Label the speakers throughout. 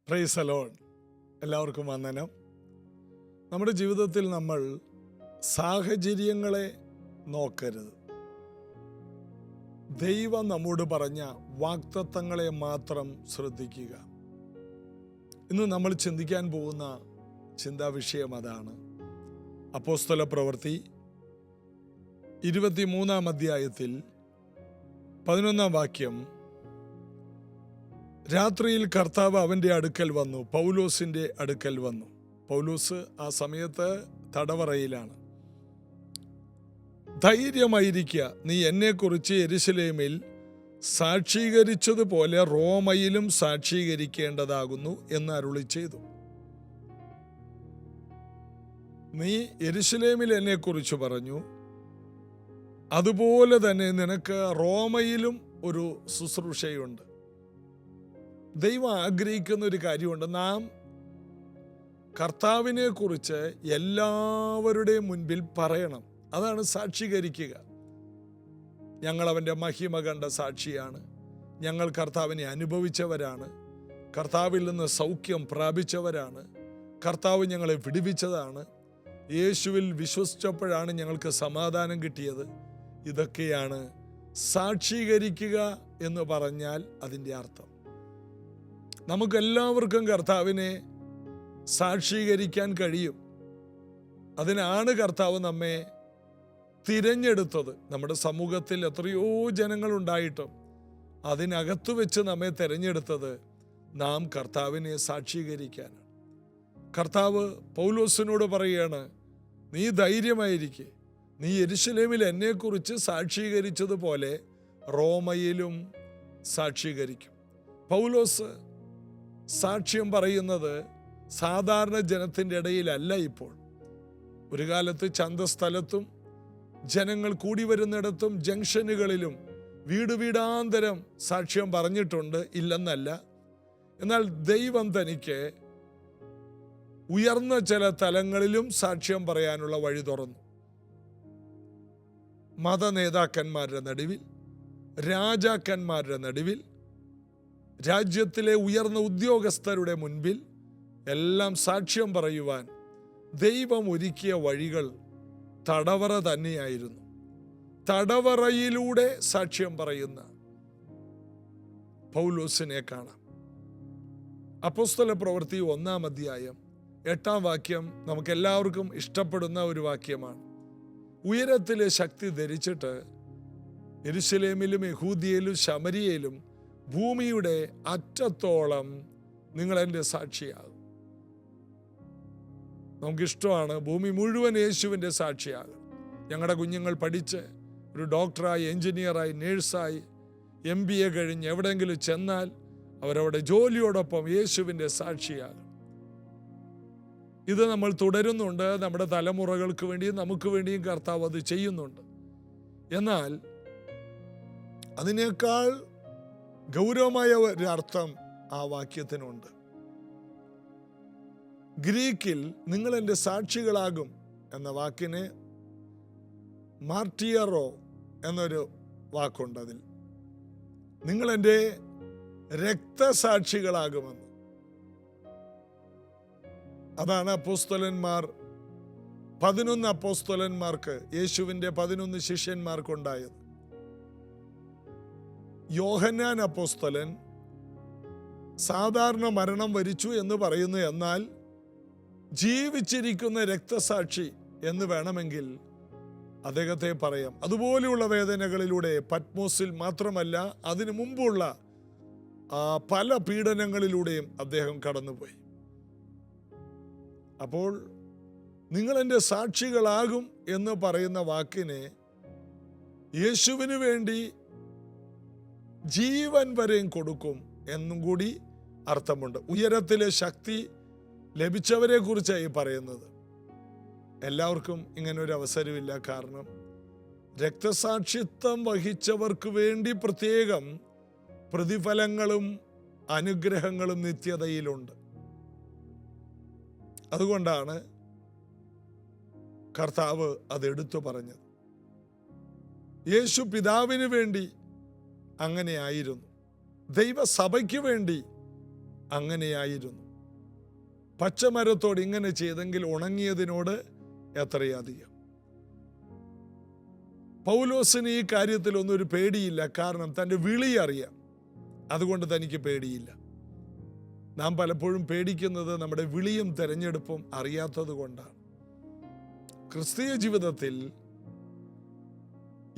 Speaker 1: Praise the Lord. എല്ലാവർക്കും വന്ദനം. നമ്മുടെ ജീവിതത്തിൽ നമ്മൾ സാഹചര്യങ്ങളെ നോക്കരുത്. ദൈവം നമ്മോട് പറഞ്ഞ വാഗ്ദത്തങ്ങളെ മാത്രം ശ്രദ്ധിക്കുക. ഇന്ന് നമ്മൾ ചിന്തിക്കാൻ പോകുന്ന ചിന്താ വിഷയം അതാണ്. അപ്പോസ്തല പ്രവൃത്തി 23 അധ്യായത്തിൽ 11 വാക്യം. രാത്രിയിൽ കർത്താവ് അവൻ്റെ അടുക്കൽ വന്നു, പൗലോസിൻ്റെ അടുക്കൽ വന്നു. പൗലോസ് ആ സമയത്ത് തടവറയിലാണ്. ധൈര്യമായിരിക്കുക, നീ എന്നെക്കുറിച്ച് യെരുശലേമിൽ സാക്ഷീകരിച്ചതുപോലെ റോമയിലും സാക്ഷീകരിക്കേണ്ടതാകുന്നു എന്ന് അരുളി ചെയ്തു. നീ യെരുശലേമിൽ എന്നെക്കുറിച്ച് പറഞ്ഞു, അതുപോലെ തന്നെ നിനക്ക് റോമയിലും ഒരു ശുശ്രൂഷയുണ്ട്. ദൈവം ആഗ്രഹിക്കുന്ന ഒരു കാര്യമുണ്ട്. നാം കർത്താവിനെ കുറിച്ച് എല്ലാവരുടെയും മുൻപിൽ പറയണം. അതാണ് സാക്ഷീകരിക്കുക. ഞങ്ങൾ അവൻ്റെ മഹിമ കണ്ട സാക്ഷിയാണ്, ഞങ്ങൾ കർത്താവിനെ അനുഭവിച്ചവരാണ്, കർത്താവിൽ നിന്ന് സൗഖ്യം പ്രാപിച്ചവരാണ്, കർത്താവ് ഞങ്ങളെ വിടുവിച്ചതാണ്, യേശുവിൽ വിശ്വസിച്ചപ്പോഴാണ് ഞങ്ങൾക്ക് സമാധാനം കിട്ടിയത്. ഇതൊക്കെയാണ് സാക്ഷീകരിക്കുക എന്ന് പറഞ്ഞാൽ അതിൻ്റെ അർത്ഥം. നമുക്കെല്ലാവർക്കും കർത്താവിനെ സാക്ഷീകരിക്കാൻ കഴിയും. അതിനാണ് കർത്താവ് നമ്മെ തിരഞ്ഞെടുത്തത്. നമ്മുടെ സമൂഹത്തിൽ എത്രയോ ജനങ്ങളുണ്ടായിട്ടും അതിനകത്തു വെച്ച് നമ്മെ തിരഞ്ഞെടുത്തത് നാം കർത്താവിനെ സാക്ഷീകരിക്കാനാണ്. കർത്താവ് പൗലോസിനോട് പറയുകയാണ്, നീ ധൈര്യമായിരിക്കെ, നീ യെരുശലേമിൽ എന്നെക്കുറിച്ച് സാക്ഷീകരിച്ചതുപോലെ റോമയിലും സാക്ഷീകരിക്കും. പൗലോസ് സാക്ഷ്യം പറയുന്നത് സാധാരണ ജനത്തിൻ്റെ ഇടയിലല്ല. ഇപ്പോൾ ഒരു കാലത്ത് ചന്തസ്ഥലത്തും ജനങ്ങൾ കൂടി വരുന്നിടത്തും ജംഗ്ഷനുകളിലും വീടാന്തരം സാക്ഷ്യം പറഞ്ഞിട്ടുണ്ട്, ഇല്ലെന്നല്ല. എന്നാൽ ദൈവം തനിക്ക് ഉയർന്ന ചില തലങ്ങളിലും സാക്ഷ്യം പറയാനുള്ള വഴി തുറന്നു. മത നേതാക്കന്മാരുടെ നടുവിൽ, രാജാക്കന്മാരുടെ നടുവിൽ, രാജ്യത്തിലെ ഉയർന്ന ഉദ്യോഗസ്ഥരുടെ മുൻപിൽ എല്ലാം സാക്ഷ്യം പറയുവാൻ ദൈവം ഒരുക്കിയ വഴികൾ തടവറ തന്നെയായിരുന്നു. തടവറയിലൂടെ സാക്ഷ്യം പറയുന്ന പൗലോസിനെ കാണാം. അപ്പോസ്തല പ്രവൃത്തി 1 അധ്യായം 8 വാക്യം നമുക്കെല്ലാവർക്കും ഇഷ്ടപ്പെടുന്ന ഒരു വാക്യമാണ്. ഉയരത്തിലെ ശക്തി ധരിച്ചിട്ട് യെരുശലേമിലും യഹൂദിയയിലും ശമരിയയിലും ഭൂമിയുടെ അറ്റത്തോളം നിങ്ങൾ എൻ്റെ സാക്ഷിയാകും. നമുക്കിഷ്ടമാണ് ഭൂമി മുഴുവൻ യേശുവിൻ്റെ സാക്ഷിയാകും. ഞങ്ങളുടെ കുഞ്ഞുങ്ങൾ പഠിച്ച് ഒരു ഡോക്ടറായി, എൻജിനീയറായി, നേഴ്സായി, MBA കഴിഞ്ഞ് എവിടെയെങ്കിലും ചെന്നാൽ അവരവിടെ ജോലിയോടൊപ്പം യേശുവിൻ്റെ സാക്ഷിയാകും. ഇത് നമ്മൾ തുടരുന്നുണ്ട്. നമ്മുടെ തലമുറകൾക്ക് വേണ്ടിയും നമുക്ക് വേണ്ടിയും കർത്താവ് അത് ചെയ്യുന്നുണ്ട്. എന്നാൽ അതിനേക്കാൾ ഗൗരവമായ ഒരു അർത്ഥം ആ വാക്യത്തിനുണ്ട്. ഗ്രീക്കിൽ നിങ്ങൾ എൻ്റെ സാക്ഷികളാകും എന്ന വാക്കിന് മാർട്ടിയറോ എന്നൊരു വാക്കുണ്ട്. അതിൽ നിങ്ങൾ എൻ്റെ രക്തസാക്ഷികളാകുമെന്ന്. അതാണ് അപ്പോസ്തലന്മാർ 11 അപ്പോസ്തലന്മാർക്ക്, യേശുവിൻ്റെ 11 ശിഷ്യന്മാർക്കുണ്ടായത്. യോഹന്നാൻ അപ്പോസ്തലൻ സാധാരണ മരണം വരിച്ചു എന്ന് പറയുന്നു. എന്നാൽ ജീവിച്ചിരിക്കുന്ന രക്തസാക്ഷി എന്ന് വേണമെങ്കിൽ അദ്ദേഹത്തെ പറയാം. അതുപോലെയുള്ള വേദനകളിലൂടെ പത്മോസിൽ മാത്രമല്ല, അതിനു മുമ്പുള്ള പല പീഡനങ്ങളിലൂടെയും അദ്ദേഹം കടന്നുപോയി. അപ്പോൾ നിങ്ങൾ എൻ്റെ സാക്ഷികളാകും എന്ന് പറയുന്ന വാക്കിനെ യേശുവിന് വേണ്ടി ജീവൻ വരെയും കൊടുക്കും എന്നും കൂടി അർത്ഥമുണ്ട്. ഉയരത്തിലെ ശക്തി ലഭിച്ചവരെ കുറിച്ചായി പറയുന്നത്. എല്ലാവർക്കും ഇങ്ങനൊരു അവസരമില്ല. കാരണം രക്തസാക്ഷിത്വം വഹിച്ചവർക്ക് വേണ്ടി പ്രത്യേകം പ്രതിഫലങ്ങളും അനുഗ്രഹങ്ങളും നിത്യതയിലുണ്ട്. അതുകൊണ്ടാണ് കർത്താവ് അതെടുത്തു പറഞ്ഞത്. യേശു പിതാവിന് വേണ്ടി അങ്ങനെയായിരുന്നു. ദൈവസഭയ്ക്ക് വേണ്ടി അങ്ങനെയായിരുന്നു. പച്ചമരത്തോട് ഇങ്ങനെ ചെയ്തെങ്കിൽ ഉണങ്ങിയതിനോട് എത്രയധികം. പൗലോസിന് ഈ കാര്യത്തിലൊന്നും ഒരു പേടിയില്ല. കാരണം തൻ്റെ വിളി അറിയാം. അതുകൊണ്ട് തനിക്ക് പേടിയില്ല. നാം പലപ്പോഴും പേടിക്കുന്നത് നമ്മുടെ വിളിയും തെരഞ്ഞെടുപ്പും അറിയാത്തത് കൊണ്ടാണ്. ക്രിസ്തീയ ജീവിതത്തിൽ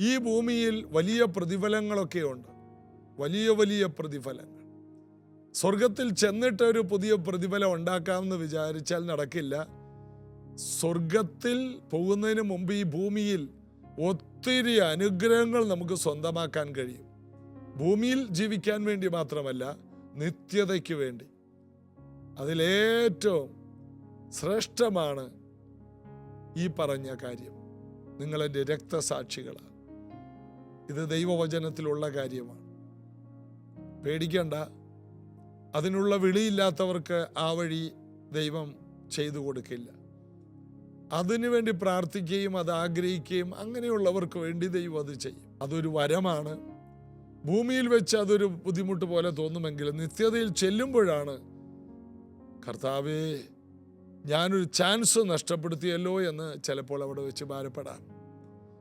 Speaker 1: ഈ ഭൂമിയിൽ വലിയ പ്രതിഫലങ്ങളൊക്കെ ഉണ്ട്. വലിയ വലിയ പ്രതിഫലങ്ങൾ. സ്വർഗത്തിൽ ചെന്നിട്ട് ഒരു പുതിയ പ്രതിഫലം ഉണ്ടാക്കാമെന്ന് വിചാരിച്ചാൽ നടക്കില്ല. സ്വർഗത്തിൽ പോകുന്നതിന് മുമ്പ് ഈ ഭൂമിയിൽ ഒത്തിരി അനുഗ്രഹങ്ങൾ നമുക്ക് സ്വന്തമാക്കാൻ കഴിയും. ഭൂമിയിൽ ജീവിക്കാൻ വേണ്ടി മാത്രമല്ല, നിത്യതയ്ക്ക് വേണ്ടി. അതിലേറ്റവും ശ്രേഷ്ഠമാണ് ഈ പറഞ്ഞ കാര്യം. നിങ്ങളെൻ്റെ രക്തസാക്ഷികളാണ്. ഇത് ദൈവവചനത്തിലുള്ള കാര്യമാണ്. പേടിക്കണ്ട. അതിനുള്ള വിളിയില്ലാത്തവർക്ക് ആ വഴി ദൈവം ചെയ്തു കൊടുക്കില്ല. അതിനുവേണ്ടി പ്രാർത്ഥിക്കുകയും അത് ആഗ്രഹിക്കുകയും അങ്ങനെയുള്ളവർക്ക് വേണ്ടി ദൈവം അത് ചെയ്യും. അതൊരു വരമാണ്. ഭൂമിയിൽ വെച്ച് അതൊരു ബുദ്ധിമുട്ട് പോലെ തോന്നുമെങ്കിലും നിത്യതയിൽ ചെല്ലുമ്പോഴാണ് കർത്താവേ, ഞാനൊരു ചാൻസ് നഷ്ടപ്പെടുത്തിയല്ലോ എന്ന് ചിലപ്പോൾ അവിടെ വെച്ച് ഭാരപ്പെടാം.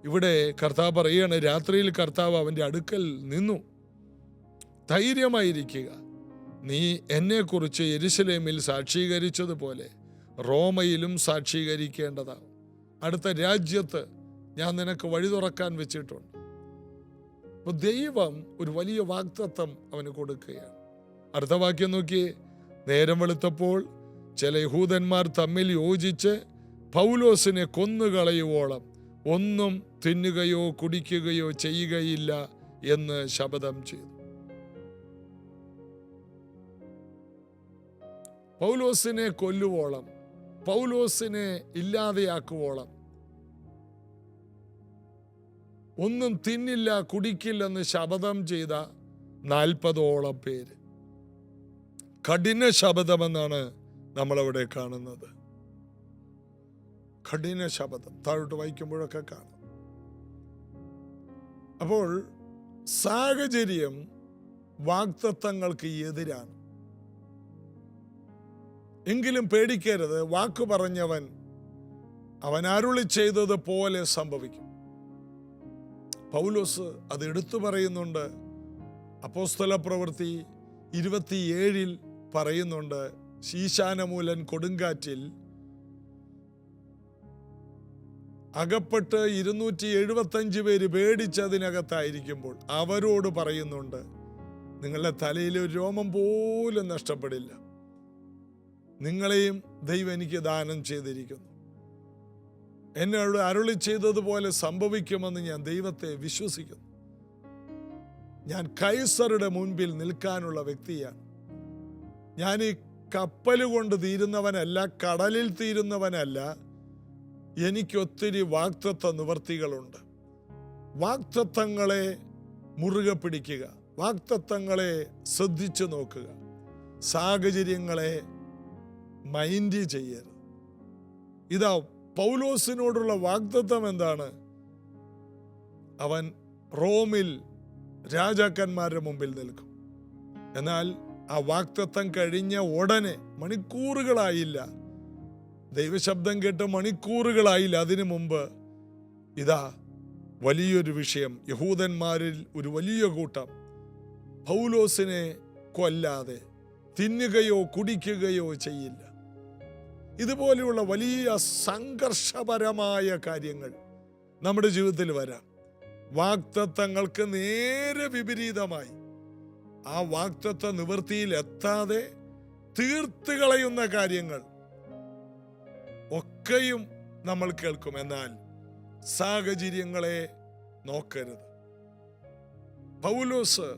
Speaker 1: ഇവിടെ കർത്താവ് പറയുകയാണ്, രാത്രിയിൽ കർത്താവ് അവൻ്റെ അടുക്കൽ നിന്നു, ധൈര്യമായിരിക്കുക, നീ എന്നെക്കുറിച്ച് യെരുശലേമിൽ സാക്ഷീകരിച്ചതുപോലെ റോമയിലും സാക്ഷീകരിക്കേണ്ടതാകും. അടുത്ത രാജ്യത്ത് ഞാൻ നിനക്ക് വഴി തുറക്കാൻ വെച്ചിട്ടുണ്ട്. അപ്പോൾ ദൈവം ഒരു വലിയ വാഗ്ദത്തം അവന് കൊടുക്കുകയാണ്. അടുത്ത വാക്യം നോക്കിയേ. നേരം വെളുത്തപ്പോൾ ചില യഹൂദന്മാർ തമ്മിൽ യോജിച്ച് പൗലോസിനെ കൊന്നുകളയുവോളം ഒന്നും തിന്നുകയോ കുടിക്കുകയോ ചെയ്യുകയില്ല എന്ന് ശപഥം ചെയ്തു. പൗലോസിനെ കൊല്ലുവോളം, പൗലോസിനെ ഇല്ലാതെയാക്കുവോളം ഒന്നും തിന്നില്ല കുടിക്കില്ലെന്ന് ശപഥം ചെയ്ത 40ഓളം പേര്. കഠിന ശപഥമെന്നാണ് നമ്മളവിടെ കാണുന്നത്. കഠിന ശപഥം താഴോട്ട് വായിക്കുമ്പോഴൊക്കെ കാണാം. അപ്പോൾ സാഹചര്യം വാഗ്ദത്തങ്ങൾക്ക് എതിരാണ്. എങ്കിലും പേടിക്കരുത്. വാക്കു പറഞ്ഞവൻ അവൻ അരുളി ചെയ്തത് പോലെ സംഭവിക്കും. പൗലോസ് അത് എടുത്തു പറയുന്നുണ്ട്. അപ്പോസ്തല പ്രവൃത്തി 27 പറയുന്നുണ്ട്. ശീശാനമൂലൻ കൊടുങ്കാറ്റിൽ അകപ്പെട്ട് 275 പേര് പേടിച്ചതിനകത്തായിരിക്കുമ്പോൾ അവരോട് പറയുന്നുണ്ട്, നിങ്ങളുടെ തലയിൽ ഒരു രോമം പോലും നഷ്ടപ്പെടില്ല, നിങ്ങളെയും ദൈവം എനിക്ക് ദാനം ചെയ്തിരിക്കുന്നു, എന്നോട് അരുളി ചെയ്തതുപോലെ സംഭവിക്കുമെന്ന് ഞാൻ ദൈവത്തെ വിശ്വസിക്കുന്നു. ഞാൻ കൈസറുടെ മുൻപിൽ നിൽക്കാനുള്ള വ്യക്തിയാണ്. ഞാൻ ഈ കപ്പൽ കൊണ്ട് തീരുന്നവനല്ല, കടലിൽ തീരുന്നവനല്ല. എനിക്കൊത്തിരി വാഗ്ദത്ത നിവർത്തികളുണ്ട്. വാഗ്ദത്തങ്ങളെ മുറുകെ പിടിക്കുക, വാഗ്ദത്തങ്ങളെ ശ്രദ്ധിച്ചു നോക്കുക, സാഹചര്യങ്ങളെ മൈൻഡ് ചെയ്യരുത്. ഇതാ പൗലോസിനോടുള്ള വാഗ്ദത്തം എന്താണ്? അവൻ റോമിൽ രാജാക്കന്മാരുടെ മുമ്പിൽ നിൽക്കും. എന്നാൽ ആ വാഗ്ദത്തം കഴിഞ്ഞ ഉടനെ, മണിക്കൂറുകളായില്ല, ദൈവശബ്ദം കേട്ട് മണിക്കൂറുകളായില്ല, അതിനു മുമ്പ് ഇതാ വലിയൊരു വിഷയം. യഹൂദന്മാരിൽ ഒരു വലിയ കൂട്ടം പൗലോസിനെ കൊല്ലാതെ തിന്നുകയോ കുടിക്കുകയോ ചെയ്യില്ല. ഇതുപോലെയുള്ള വലിയ സംഘർഷപരമായ കാര്യങ്ങൾ നമ്മുടെ ജീവിതത്തിൽ വരാം. വാഗ്ദത്തങ്ങൾക്ക് നേരെ വിപരീതമായി ആ വാഗ്ദത്ത നിവൃത്തിയിൽ എത്താതെ തീർത്ത് കളയുന്ന കാര്യങ്ങൾ ഒക്കെയും നമ്മൾ കേൾക്കും. എന്നാൽ സാഹചര്യങ്ങളെ നോക്കരുത്. പൗലോസ്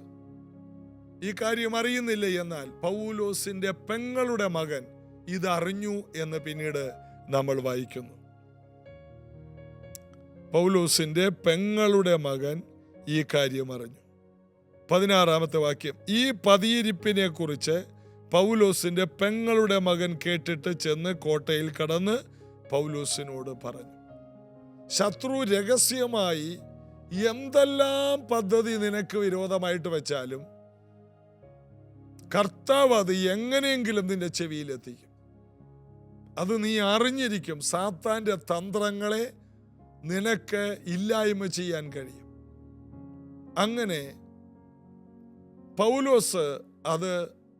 Speaker 1: ഈ കാര്യം അറിയുന്നില്ല. എന്നാൽ പൗലോസിന്റെ പെങ്ങളുടെ മകൻ ഇതറിഞ്ഞു എന്ന് പിന്നീട് നമ്മൾ വായിക്കുന്നു. പൗലോസിന്റെ പെങ്ങളുടെ മകൻ ഈ കാര്യം അറിഞ്ഞു. 16-ാമത്തെ വാക്യം. ഈ പതിയിരിപ്പിനെ കുറിച്ച് പൗലോസിന്റെ പെങ്ങളുടെ മകൻ കേട്ടിട്ട് ചെന്ന് കോട്ടയിൽ കടന്ന് പൗലോസിനോട് പറഞ്ഞു, ശത്രു രഹസ്യമായി എന്തെല്ലാം പദ്ധതി നിനക്ക് വിരോധമായിട്ട് വെച്ചാലും കർത്താവ് അത് എങ്ങനെയെങ്കിലും നിന്റെ ചെവിയിലെത്തിക്കും. അത് നീ അറിഞ്ഞിരിക്കും. സാത്താൻ്റെ തന്ത്രങ്ങളെ നിനക്ക് ഇല്ലായ്മ ചെയ്യാൻ കഴിയും. അങ്ങനെ പൗലോസ് അത്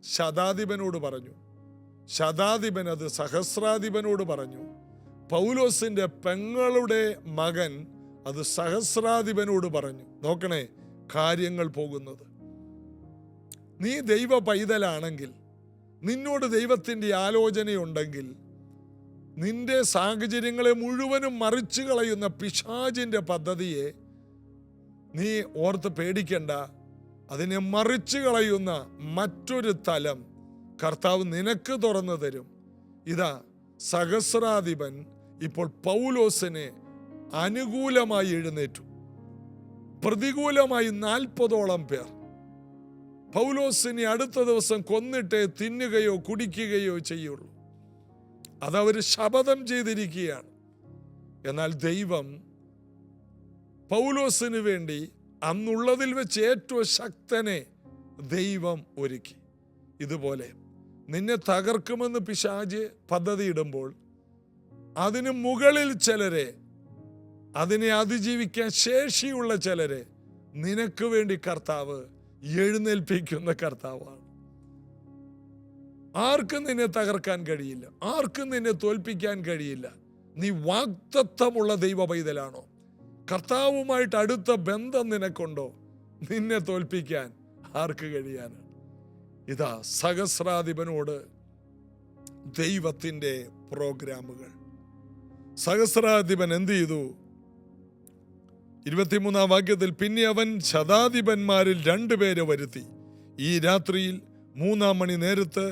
Speaker 1: ശതാധിപനോട് പറഞ്ഞു. ശതാധിപൻ അത് സഹസ്രാധിപനോട് പറഞ്ഞു. പൗലോസിന്റെ പെങ്ങളുടെ മകൻ അത് സഹസ്രാധിപനോട് പറഞ്ഞു. നോക്കണേ കാര്യങ്ങൾ പോകുന്നത്. നീ ദൈവ പൈതലാണെങ്കിൽ, നിന്നോട് ദൈവത്തിൻ്റെ ആലോചനയുണ്ടെങ്കിൽ, നിന്റെ സാഹചര്യങ്ങളെ മുഴുവനും മറിച്ചു കളയുന്ന പിശാചിന്റെ പദ്ധതിയെ നീ ഓർത്ത് പേടിക്കണ്ട. അതിനെ മറിച്ചു കളയുന്ന മറ്റൊരു തലം കർത്താവ് നിനക്ക് തുറന്നു തരും. ഇതാ സഹസ്രാധിപൻ ഇപ്പോൾ പൗലോസിനെ അനുകൂലമായി എഴുന്നേറ്റു. പ്രതികൂലമായി 40ഓളം പേർ പൗലോസിനെ അടുത്ത ദിവസം കൊന്നിട്ട് തിന്നുകയോ കുടിക്കുകയോ ചെയ്യുള്ളൂ. അതവർ ശപഥം ചെയ്തിരിക്കുകയാണ്. എന്നാൽ ദൈവം പൗലോസിന് വേണ്ടി അന്നുള്ളതിൽ വെച്ച് ഏറ്റവും ശക്തനെ ദൈവം ഒരുക്കി. ഇതുപോലെ നിന്നെ തകർക്കുമെന്ന് പിശാച് പദ്ധതി ഇടുമ്പോൾ അതിന് മുകളിൽ ചിലരെ, അതിനെ അതിജീവിക്കാൻ ശേഷിയുള്ള ചിലരെ നിനക്ക് വേണ്ടി കർത്താവ് എഴുന്നേൽപ്പിക്കുന്ന കർത്താവാണ്. ആർക്കും നിന്നെ തകർക്കാൻ കഴിയില്ല, ആർക്കും നിന്നെ തോൽപ്പിക്കാൻ കഴിയില്ല. നീ വാഗ്ദത്തമുള്ള ദൈവ പൈതലാണോ? കർത്താവുമായിട്ട് അടുത്ത ബന്ധം നിനക്കുണ്ടോ? നിന്നെ തോൽപ്പിക്കാൻ ആർക്ക് കഴിയാനാണ്? ഇതാ സഹസ്രാധിപനോട് ദൈവത്തിൻ്റെ പ്രോഗ്രാമുകൾ. സഹസ്രാധിപൻ എന്ത് ചെയ്തു? 23-ാം വാക്യത്തിൽ, പിന്നെ അവൻ ശതാധിപന്മാരിൽ 2 പേരെ വരുത്തി. ഈ രാത്രിയിൽ 3-ാം മണി നേരത്ത്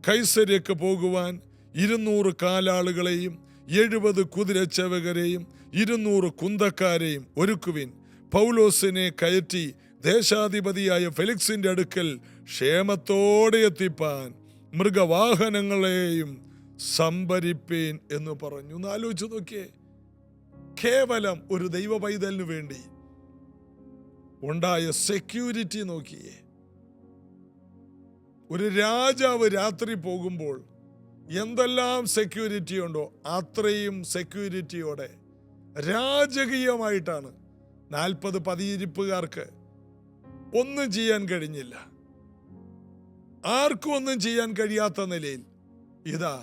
Speaker 1: കൈസര്യക്ക് പോകുവാൻ 200 കാലാളുകളെയും 70 കുതിരച്ചവകരെയും 200 കുന്തക്കാരെയും ഒരുക്കുവിൻ. പൗലോസിനെ കയറ്റി ദേശാധിപതിയായ ഫെലിക്സിന്റെ അടുക്കൽ ക്ഷേമത്തോടെ എത്തിപ്പാൻ മൃഗവാഹനങ്ങളെയും സംഭരിപ്പീൻ എന്ന് പറഞ്ഞു. ഒന്ന് ആലോചിച്ച് നോക്കിയേ. കേവലം ഒരു ദൈവ പൈതലിന് വേണ്ടി ഉണ്ടായ സെക്യൂരിറ്റി നോക്കിയേ. ഒരു രാജാവ് രാത്രി പോകുമ്പോൾ എന്തെല്ലാം സെക്യൂരിറ്റി ഉണ്ടോ അത്രയും സെക്യൂരിറ്റിയോടെ രാജകീയമായിട്ടാണ്. 40 പതിയിരിപ്പുകാർക്ക് ഒന്നും ചെയ്യാൻ കഴിഞ്ഞില്ല. ആർക്കും ഒന്നും ചെയ്യാൻ കഴിയാത്ത നിലയിൽ ഇതാ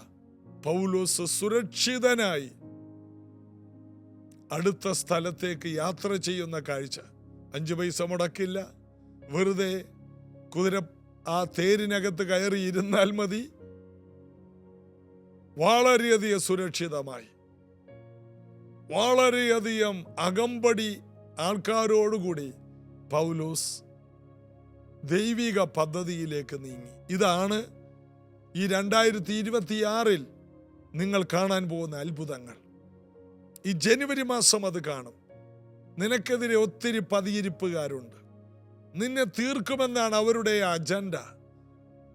Speaker 1: പൗലോസ് സുരക്ഷിതനായി അടുത്ത സ്ഥലത്തേക്ക് യാത്ര ചെയ്യുന്ന കാഴ്ച. 5 പൈസ മുടക്കില്ല. വെറുതെ കുതിര ആ തേരിനകത്ത് കയറി ഇരുന്നാൽ മതി. വളരെയധികം സുരക്ഷിതമായി, വളരെയധികം അകമ്പടി ആൾക്കാരോടുകൂടി പൗലോസ് ദൈവിക പദ്ധതിയിലേക്ക് നീങ്ങി. ഇതാണ് ഈ 2026 നിങ്ങൾ കാണാൻ പോകുന്ന അത്ഭുതങ്ങൾ. ഈ ജനുവരി മാസം അത് കാണും. നിനക്കെതിരെ ഒത്തിരി പതിയിരിപ്പുകാരുണ്ട്. നിന്നെ തീർക്കുമെന്നാണ് അവരുടെ അജണ്ട.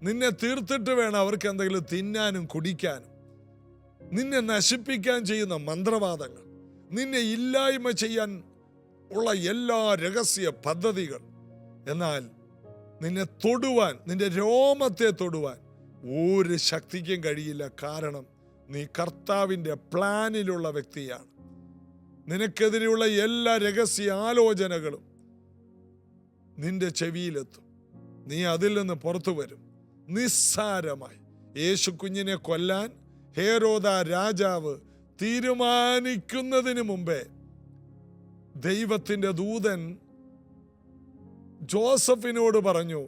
Speaker 1: നിന്നെ തീർത്തിട്ട് വേണം അവർക്ക് എന്തെങ്കിലും തിന്നാനും കുടിക്കാനും. നിന്നെ നശിപ്പിക്കാൻ ചെയ്യുന്ന മന്ത്രവാദങ്ങൾ, നിന്നെ ഇല്ലായ്മ ചെയ്യാൻ ഉള്ള എല്ലാ രഹസ്യ പദ്ധതികൾ. എന്നാൽ നിന്നെ തൊടുവാൻ, നിന്റെ രോമത്തെ തൊടുവാൻ ഒരു ശക്തിക്കും കഴിയില്ല. കാരണം നീ കർത്താവിൻ്റെ പ്ലാനിലുള്ള വ്യക്തിയാണ്. നിനക്കെതിരെയുള്ള എല്ലാ രഹസ്യ ആലോചനകളും നിന്റെ ചെവിയിലെത്തും. നീ അതിൽ നിന്ന് പുറത്തു വരും നിസ്സാരമായി. യേശു കുഞ്ഞിനെ കൊല്ലാൻ ഹേരോദ രാജാവ് തീരുമാനിക്കുന്നതിന് മുമ്പേ ദൈവത്തിൻ്റെ ദൂതൻ ജോസഫിനോട് പറഞ്ഞു,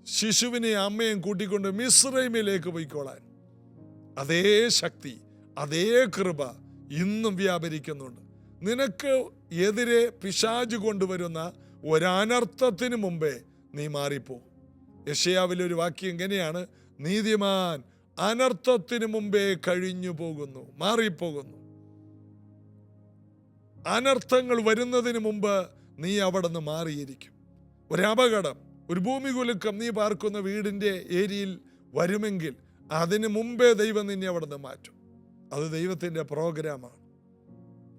Speaker 1: ശിശുവിനെ അമ്മയും കൂട്ടിക്കൊണ്ട് മിസ്രൈമിലേക്ക് പോയിക്കോളാൻ. അതേ ശക്തി, അതേ കൃപ ഇന്നും വ്യാപരിക്കുന്നുണ്ട്. നിനക്ക് എതിരെ പിശാച് കൊണ്ടുവരുന്ന ഒരനർത്ഥത്തിന് മുമ്പേ നീ മാറിപ്പോ. യെശയ്യാവിലൊരു വാക്യം ഇങ്ങനെയാണ്, നീതിമാൻ അനർത്ഥത്തിന് മുമ്പേ കഴിഞ്ഞു പോകുന്നു, മാറിപ്പോകുന്നു. അനർത്ഥങ്ങൾ വരുന്നതിന് മുമ്പ് നീ അവിടെ നിന്ന് മാറിയിരിക്കും. ഒരപകടം, ഒരു ഭൂമികുലുക്കം നീ പാർക്കുന്ന വീടിൻ്റെ ഏരിയയിൽ വരുമെങ്കിൽ അതിന് മുമ്പേ ദൈവം നിന്നെ അവിടെ നിന്ന് മാറ്റും. അത് ദൈവത്തിൻ്റെ പ്രോഗ്രാമാണ്.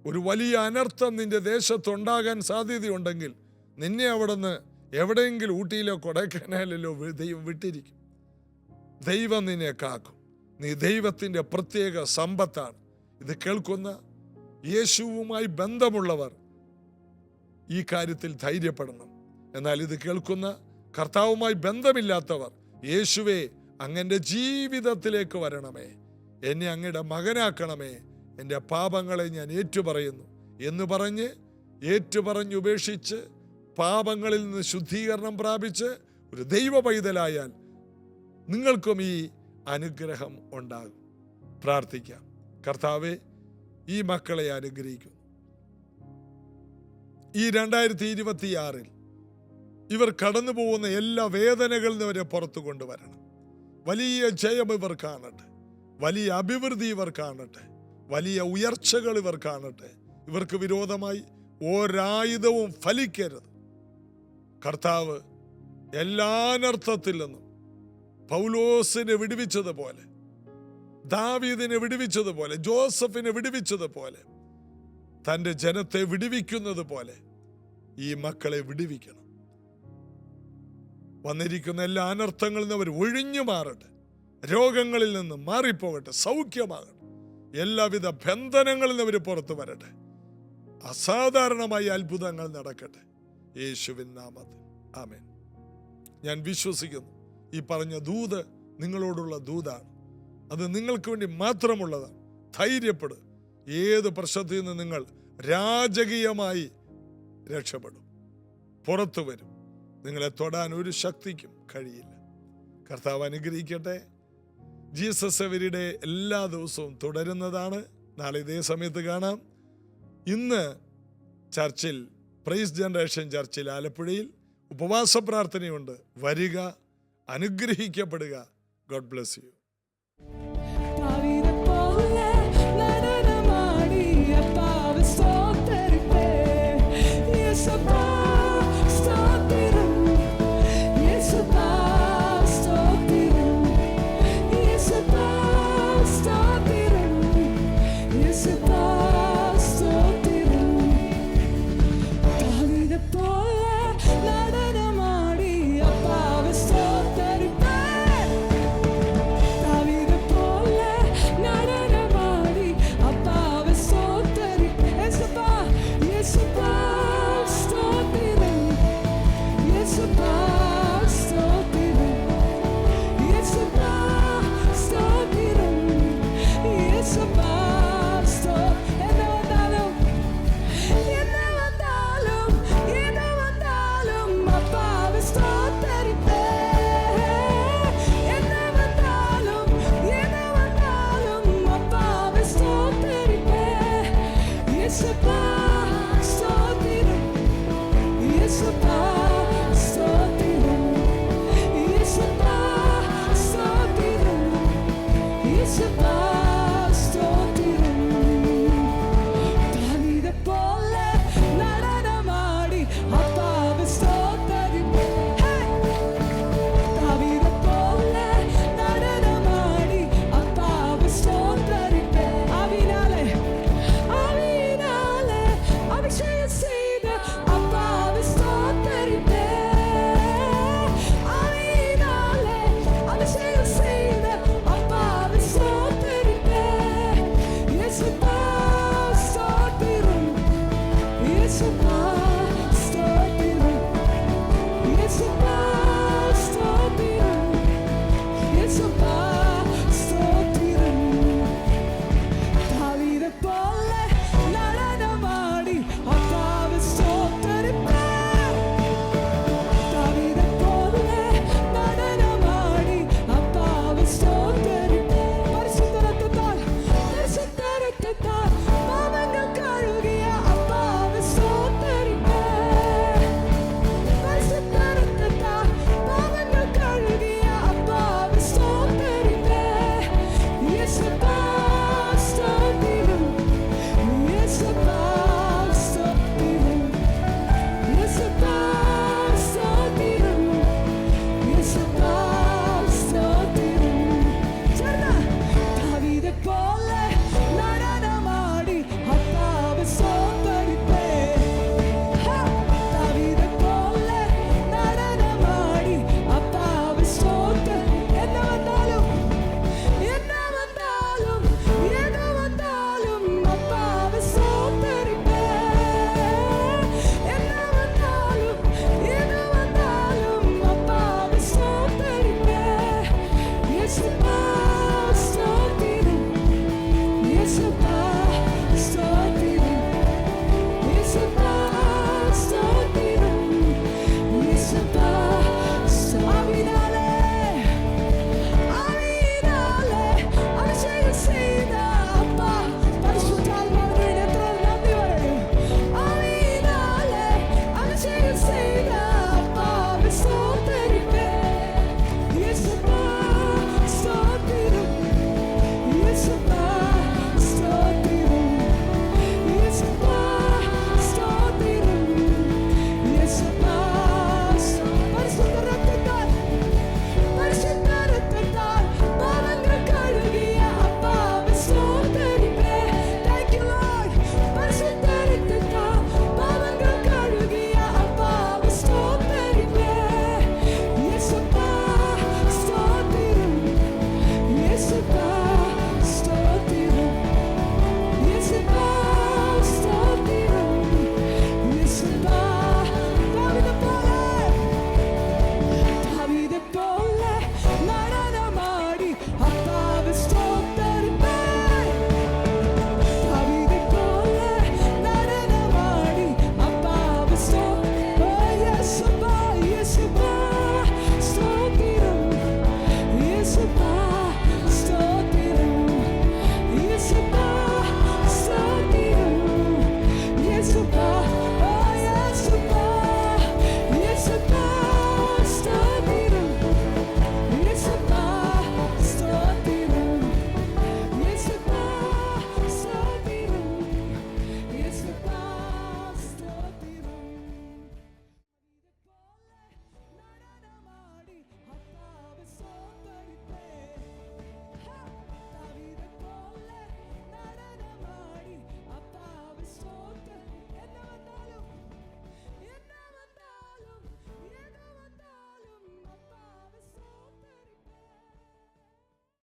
Speaker 1: ഒരു വലിയ അനർത്ഥം നിന്റെ ദേശത്തുണ്ടാകാൻ സാധ്യതയുണ്ടെങ്കിൽ നിന്നെ അവിടെ നിന്ന് എവിടെയെങ്കിലും ഊട്ടിയിലോ കൊടൈക്കനാലിലോ ദൈവം വിട്ടിരിക്കും. ദൈവം നിന്നെ കാക്കും. നീ ദൈവത്തിൻ്റെ പ്രത്യേക സമ്പത്താണ്. ഇത് കേൾക്കുന്ന യേശുവുമായി ബന്ധമുള്ളവർ ഈ കാര്യത്തിൽ ധൈര്യപ്പെടണം. എന്നാൽ ഇത് കേൾക്കുന്ന കർത്താവുമായി ബന്ധമില്ലാത്തവർ, യേശുവേ അങ്ങൻ്റെ ജീവിതത്തിലേക്ക് വരണമേ, എന്നെ അങ്ങയുടെ മകനാക്കണമേ, എൻ്റെ പാപങ്ങളെ ഞാൻ ഏറ്റുപറയുന്നു എന്ന് പറഞ്ഞ് ഉപേക്ഷിച്ച് പാപങ്ങളിൽ നിന്ന് ശുദ്ധീകരണം പ്രാപിച്ച് ഒരു ദൈവ പൈതലായാൽ നിങ്ങൾക്കും ഈ അനുഗ്രഹം ഉണ്ടാകും. പ്രാർത്ഥിക്കാം. കർത്താവേ, ഈ മക്കളെ അനുഗ്രഹിക്കുന്നു. ഈ 2026 ഇവർ കടന്നു പോകുന്ന എല്ലാ വേദനകളിൽ നിന്ന് അവരെ പുറത്തു കൊണ്ടുവരണം. വലിയ ജയം ഇവർ കാണട്ടെ, വലിയ അഭിവൃദ്ധി ഇവർ കാണട്ടെ, വലിയ ഉയർച്ചകൾ ഇവർ കാണട്ടെ. ഇവർക്ക് വിരോധമായി ഒരായുധവും ഫലിക്കരുത്. കർത്താവ് എല്ലാ അനർത്ഥത്തിൽ നിന്നും പൗലോസിനെ വിടുവിച്ചതുപോലെ, ദാവീദിനെ വിടുവിച്ചതുപോലെ, ജോസഫിനെ വിടുവിച്ചതുപോലെ, തൻ്റെ ജനത്തെ വിടുവിക്കുന്നത് പോലെ ഈ മക്കളെ വിടുവിക്കണം. വന്നിരിക്കുന്ന എല്ലാ അനർത്ഥങ്ങളിൽ നിന്ന് അവർ ഒഴിഞ്ഞു മാറട്ടെ, രോഗങ്ങളിൽ നിന്ന് മാറിപ്പോകട്ടെ, സൗഖ്യമാകട്ടെ, എല്ലാവിധ ബന്ധനങ്ങളിൽ നിന്ന് അവർ പുറത്തു വരട്ടെ, അസാധാരണമായ അത്ഭുതങ്ങൾ നടക്കട്ടെ, യേശുവിൻ നാമത്തിൽ ആമേൻ. ഞാൻ വിശ്വസിക്കുന്നു ഈ പറഞ്ഞ ദൂത് നിങ്ങളോടുള്ള ദൂതാണ്. അത് നിങ്ങൾക്ക് വേണ്ടി മാത്രമുള്ളതാണ്. ധൈര്യപ്പെടും. ഏത് പ്രശ്നത്തിൽ നിന്ന് നിങ്ങൾ രാജകീയമായി രക്ഷപ്പെടും, പുറത്തു വരും. നിങ്ങളെ തൊടാൻ ഒരു ശക്തിക്കും കഴിയില്ല. കർത്താവ് അനുഗ്രഹിക്കട്ടെ. ജീസസ് എവരിഡേ എല്ലാ ദിവസവും തുടരുന്നതാണ്. നാളെ ഇതേ സമയത്ത് കാണാം. ഇന്ന് ചർച്ചിൽ, പ്രൈസ് ജനറേഷൻ ചർച്ചിൽ ആലപ്പുഴയിൽ ഉപവാസ പ്രാർത്ഥനയുണ്ട്. വരിക, അനുഗ്രഹിക്കപ്പെടുക. God bless you.